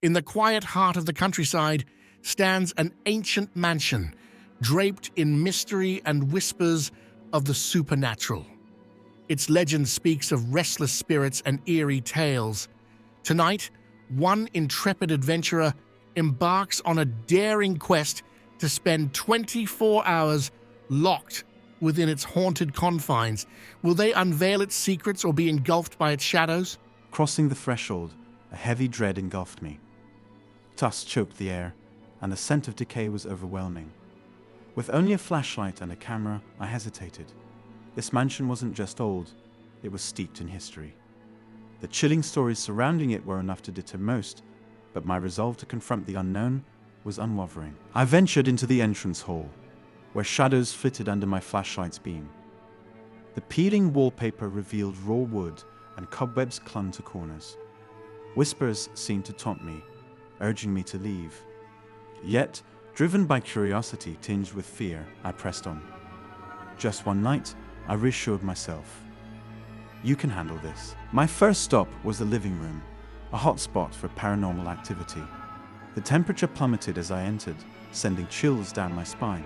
In the quiet heart of the countryside stands an ancient mansion, draped in mystery and whispers of the supernatural. Its legend speaks of restless spirits and eerie tales. Tonight, one intrepid adventurer embarks on a daring quest to spend 24 hours locked within its haunted confines. Will they unveil its secrets or be engulfed by its shadows? Crossing the threshold, a heavy dread engulfed me. Dust choked the air, and the scent of decay was overwhelming. With only a flashlight and a camera, I hesitated. This mansion wasn't just old, it was steeped in history. The chilling stories surrounding it were enough to deter most, but my resolve to confront the unknown was unwavering. I ventured into the entrance hall, where shadows flitted under my flashlight's beam. The peeling wallpaper revealed raw wood, and cobwebs clung to corners. Whispers seemed to taunt me, urging me to leave. Yet, driven by curiosity tinged with fear, I pressed on. Just one night, I reassured myself. You can handle this. My first stop was the living room, a hotspot for paranormal activity. The temperature plummeted as I entered, sending chills down my spine.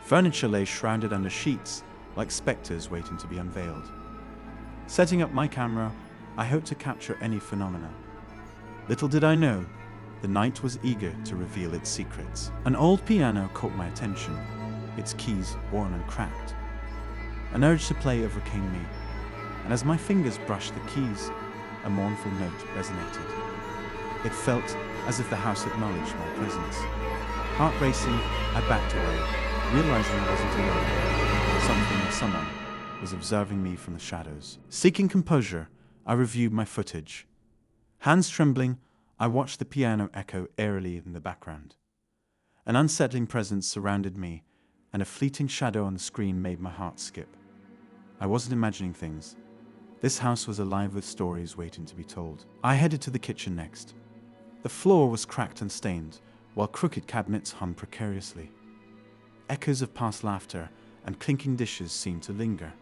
Furniture lay shrouded under sheets, like specters waiting to be unveiled. Setting up my camera, I hoped to capture any phenomena. Little did I know, the night was eager to reveal its secrets. An old piano caught my attention, its keys worn and cracked. An urge to play overcame me, and as my fingers brushed the keys, a mournful note resonated. It felt as if the house acknowledged my presence. Heart racing, I backed away, realizing I wasn't alone. Something or someone was observing me from the shadows. Seeking composure, I reviewed my footage. Hands trembling, I watched the piano echo eerily in the background. An unsettling presence surrounded me, and a fleeting shadow on the screen made my heart skip. I wasn't imagining things. This house was alive with stories waiting to be told. I headed to the kitchen next. The floor was cracked and stained, while crooked cabinets hung precariously. Echoes of past laughter and clinking dishes seemed to linger.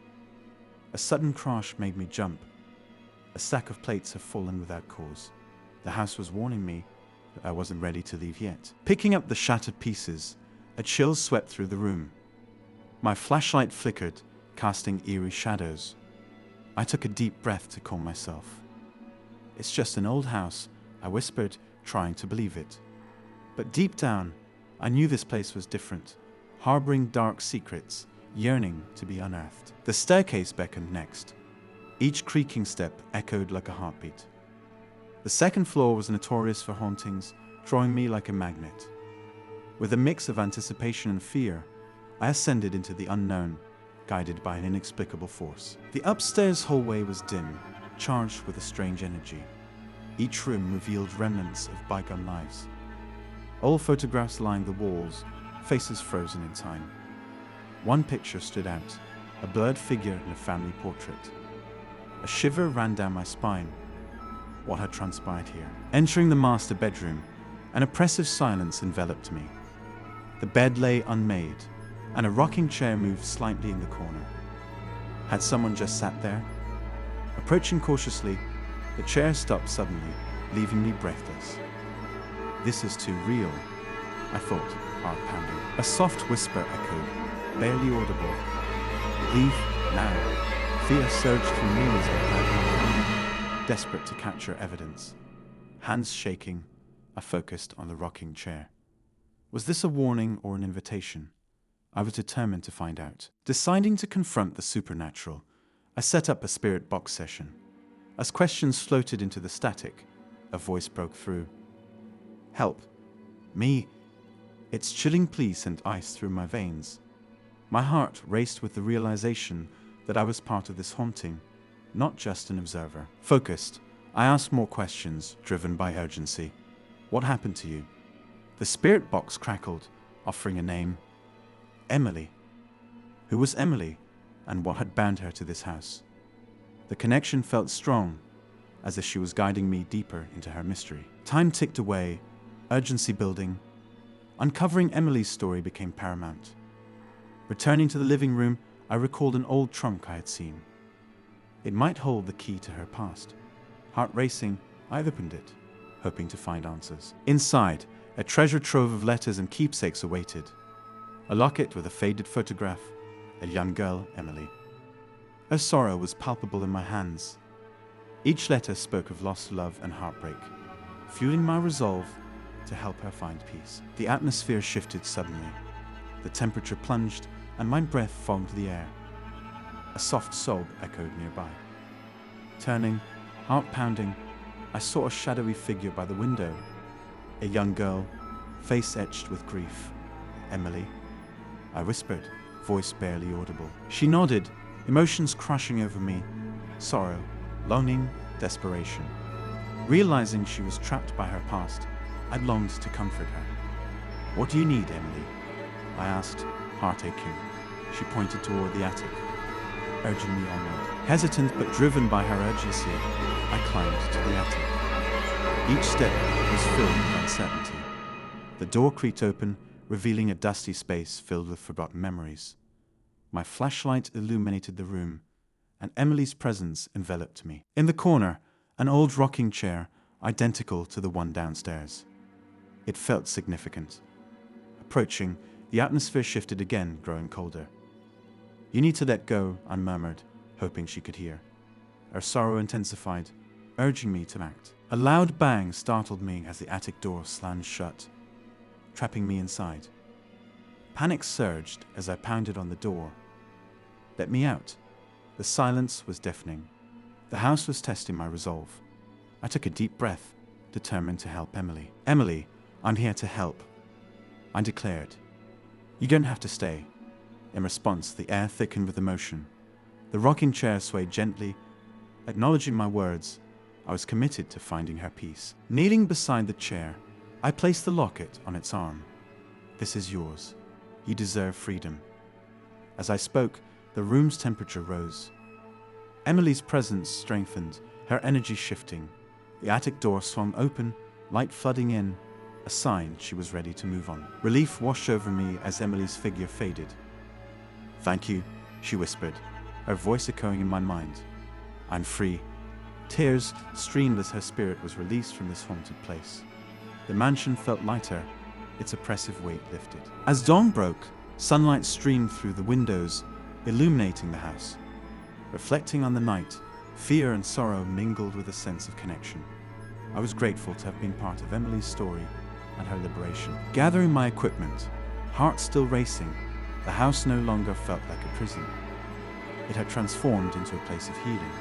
A sudden crash made me jump. A stack of plates had fallen without cause. The house was warning me that I wasn't ready to leave yet. Picking up the shattered pieces, a chill swept through the room. My flashlight flickered, casting eerie shadows. I took a deep breath to calm myself. It's just an old house, I whispered, trying to believe it. But deep down, I knew this place was different, harboring dark secrets, yearning to be unearthed. The staircase beckoned next. Each creaking step echoed like a heartbeat. The second floor was notorious for hauntings, drawing me like a magnet. With a mix of anticipation and fear, I ascended into the unknown, guided by an inexplicable force. The upstairs hallway was dim, charged with a strange energy. Each room revealed remnants of bygone lives. Old photographs lined the walls, faces frozen in time. One picture stood out, a blurred figure in a family portrait. A shiver ran down my spine. What had transpired here? Entering the master bedroom, an oppressive silence enveloped me. The bed lay unmade, and a rocking chair moved slightly in the corner. Had someone just sat there? Approaching cautiously, the chair stopped suddenly, leaving me breathless. This is too real, I thought, heart pounding. A soft whisper echoed, barely audible. Leave now. Fear surged through me as I grabbed my hand, desperate to capture evidence. Hands shaking, I focused on the rocking chair. Was this a warning or an invitation? I was determined to find out. Deciding to confront the supernatural, I set up a spirit box session. As questions floated into the static, a voice broke through. Help. Me. Its chilling plea sent ice through my veins. My heart raced with the realization that I was part of this haunting, not just an observer. Focused, I asked more questions, driven by urgency. What happened to you? The spirit box crackled, offering a name. Emily. Who was Emily, and what had bound her to this house? The connection felt strong, as if she was guiding me deeper into her mystery. Time ticked away, urgency building. Uncovering Emily's story became paramount. Returning to the living room, I recalled an old trunk I had seen. It might hold the key to her past. Heart racing, I opened it. hoping to find answers. Inside, a treasure trove of letters and keepsakes awaited. A locket with a faded photograph, a young girl, Emily. Her sorrow was palpable in my hands. Each letter spoke of lost love and heartbreak, fueling my resolve to help her find peace. The atmosphere shifted suddenly. The temperature plunged, and my breath fogged the air. A soft sob echoed nearby. Turning, heart pounding, I saw a shadowy figure by the window. A young girl, face etched with grief. "Emily?" I whispered, voice barely audible. She nodded, emotions crushing over me. Sorrow, longing, desperation. Realizing she was trapped by her past, I longed to comfort her. "What do you need, Emily?" I asked, heart aching. She pointed toward the attic, urging me onward. Hesitant but driven by her urgency, I climbed to the attic. Each step was filled with uncertainty. The door creaked open, revealing a dusty space filled with forgotten memories. My flashlight illuminated the room, and Emily's presence enveloped me. In the corner, an old rocking chair, identical to the one downstairs. It felt significant. Approaching, the atmosphere shifted again, growing colder. "You need to let go," I murmured, hoping she could hear. Her sorrow intensified, urging me to act. A loud bang startled me as the attic door slammed shut, trapping me inside. Panic surged as I pounded on the door. "Let me out." The silence was deafening. The house was testing my resolve. I took a deep breath, determined to help Emily. "Emily, I'm here to help," I declared. "You don't have to stay." In response, the air thickened with emotion. The rocking chair swayed gently. Acknowledging my words, I was committed to finding her peace. Kneeling beside the chair, I placed the locket on its arm. "This is yours. You deserve freedom." As I spoke, the room's temperature rose. Emily's presence strengthened, her energy shifting. The attic door swung open, light flooding in, a sign she was ready to move on. Relief washed over me as Emily's figure faded. "Thank you," she whispered, her voice echoing in my mind. "I'm free." Tears streamed as her spirit was released from this haunted place. The mansion felt lighter, its oppressive weight lifted. As dawn broke, sunlight streamed through the windows, illuminating the house. Reflecting on the night, fear and sorrow mingled with a sense of connection. I was grateful to have been part of Emily's story and her liberation. Gathering my equipment, heart still racing, the house no longer felt like a prison. It had transformed into a place of healing.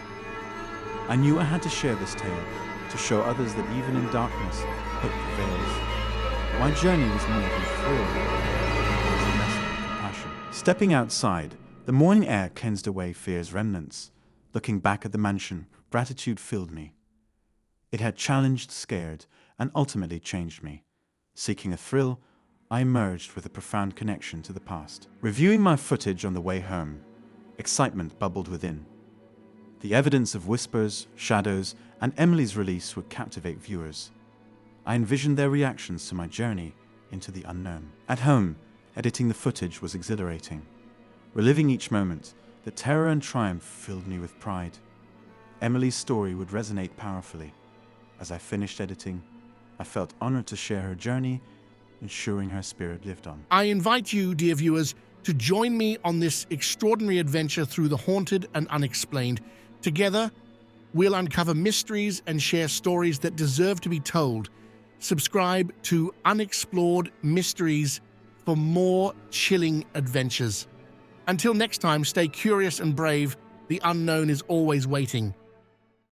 I knew I had to share this tale, to show others that even in darkness, hope prevails. My journey was more than a thrill, it was a lesson in compassion. Stepping outside, the morning air cleansed away fear's remnants. Looking back at the mansion, gratitude filled me. It had challenged, scared, and ultimately changed me. Seeking a thrill, I emerged with a profound connection to the past. Reviewing my footage on the way home, excitement bubbled within. The evidence of whispers, shadows, and Emily's release would captivate viewers. I envisioned their reactions to my journey into the unknown. At home, editing the footage was exhilarating. Reliving each moment, the terror and triumph filled me with pride. Emily's story would resonate powerfully. As I finished editing, I felt honored to share her journey, ensuring her spirit lived on. I invite you, dear viewers, to join me on this extraordinary adventure through the haunted and unexplained. Together, we'll uncover mysteries and share stories that deserve to be told. Subscribe to Unexplored Mysteries for more chilling adventures. Until next time, stay curious and brave. The unknown is always waiting.